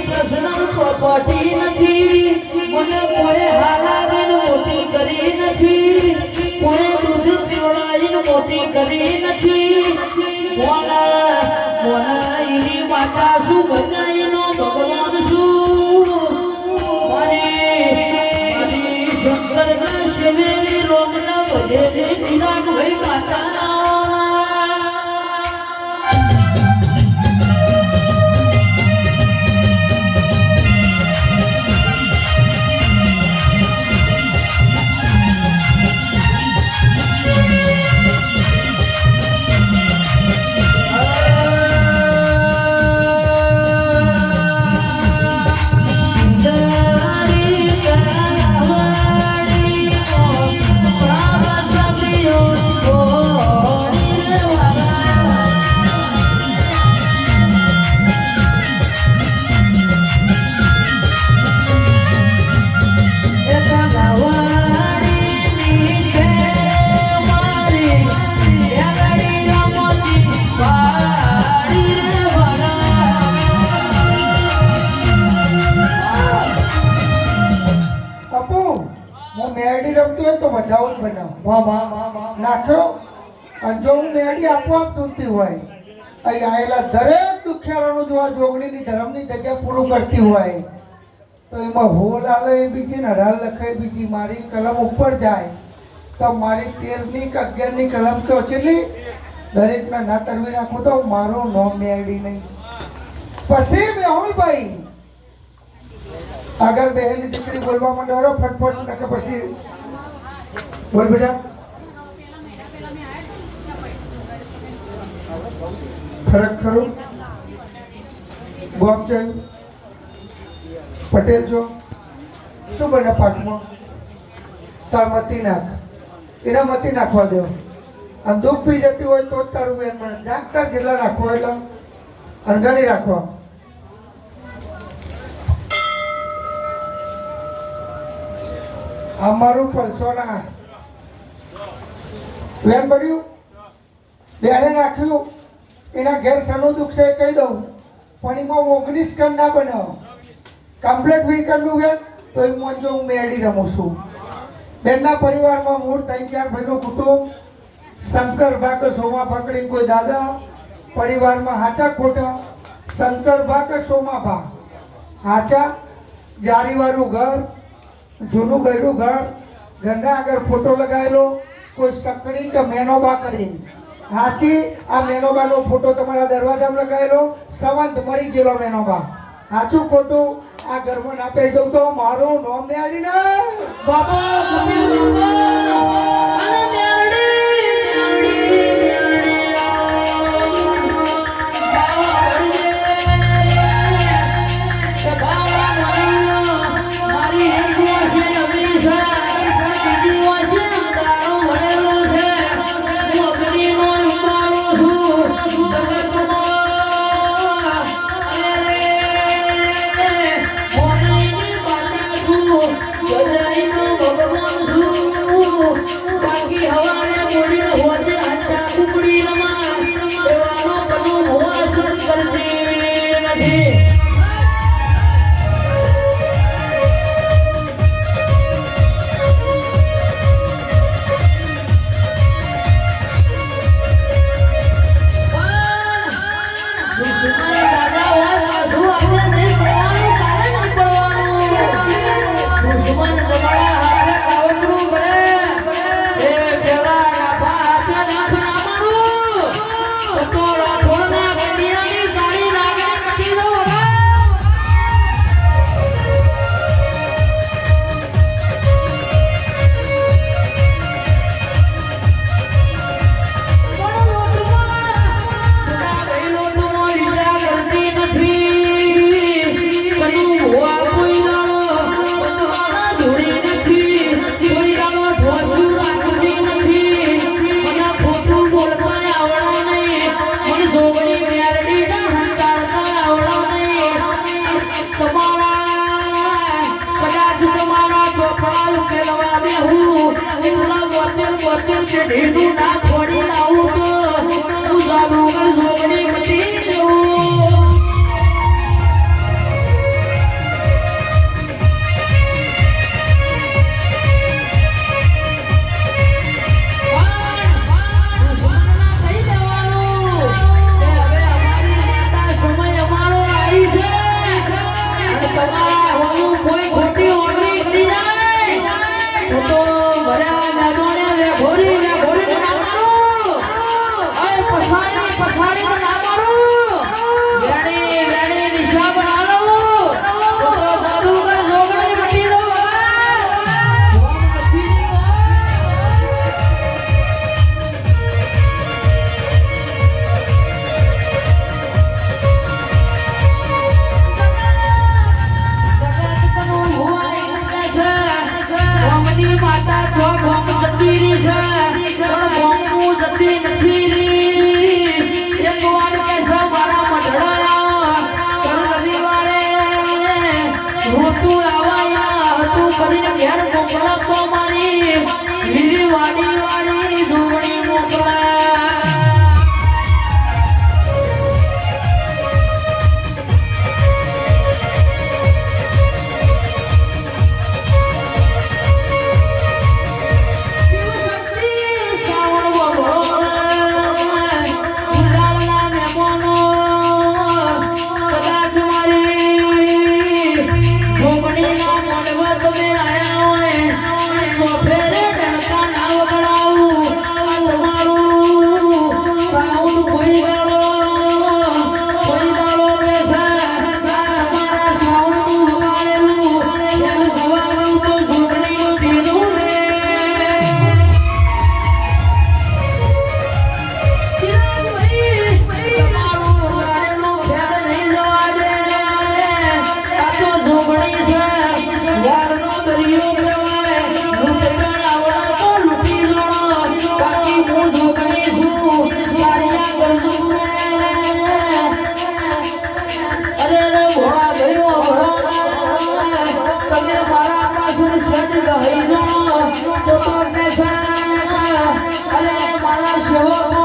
પ્રશ્ન પ્રોપર્ટી નથી, મને કોઈ હાલાવીને મોટી કરી નથી, કોઈ દૂધ પીવડાવીને મોટી કરી નથી. મોના એની માતા શું બચાઈનો ભગવાન શું મારી શંકરના શિવેરી રોમના વજે ચિરાગ ભાઈ માતા નાખ્યો અને જો હું મેળી આપોઆપ તૂટતી હોય અહીં આવેલા દરેક દુખિયારોનું જો આ જોગણીની ધર્મની ધજા પૂરું કરતી હોય તો એમાં હોલ આવે એ બીજી ને હરાલ લખાય બીજી મારી કલમ ઉપર જાય તો મારી 13ની કે 11ની કલમ કયો છેલ્લી દરેકના ના તરવી નાખું તો મારું નોમ મેળી નહીં. પછી મેહુલભાઈ આગળ બેહેલી દીકરી બોલવા માંડો ફટફટ નકે પછી બોલ બેટા. ફરક ખરું ગોપ છે પટેલ છો શું બને પાઠમાં તાર મતી નાખ એના મતી નાખવા દેવો અને દુઃખ પી જતી હોય તો જ તારું બેન મને જાગતા જેટલા નાખવો એટલે અણગણી રાખવા. અમારું પલસોના વેન પડ્યું બેને નાખ્યું એના ઘેર સનું દુઃખ છે એ કહી દઉં પણ એમાં 19 કણ ના બનાવો કમ્પ્લીટ વીકન્ડનું વેન તો એ મોંજો હું મેળી રમું છું. બેનના પરિવારમાં મૂળ 3-4 ભાઈનું કુટુંબ શંકરભા કે સોમાભા કરી કોઈ દાદા પરિવારમાં હાચા ખોટા શંકરભા કે સોમાભા હાચા જારીવાળું ઘર જૂનું ગયરું ઘર ઘરના આગળ ફોટો લગાવેલો કોઈ સકડી કે મેનોબા કરી હાચી આ મેનોબાનો ફોટો તમારા દરવાજામાં લગાવેલો સંવંત મરી ગયેલો મેનોબા સાચું ખોટું આ ઘરમાં ના કહી દઉં તો મારું નોમ મેળી ને બાબા ઢીંડું ના છોડી લાવું તો હું જાદુગર છોકરી મટી જવું. કરજો અરે રે ભોળા ગયો તમે મારા પાછળ સજ ગઈ જો તો કેસે અરે મારા સેવકો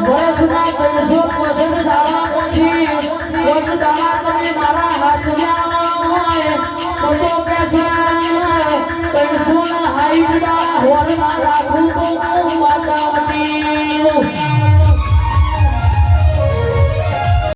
વર્ષના 365 દાડામાંથી એક દાડા તમે મારા હાથમાં હોય તો કેસે 360 દાડા હોરના રાખું તો હું માતા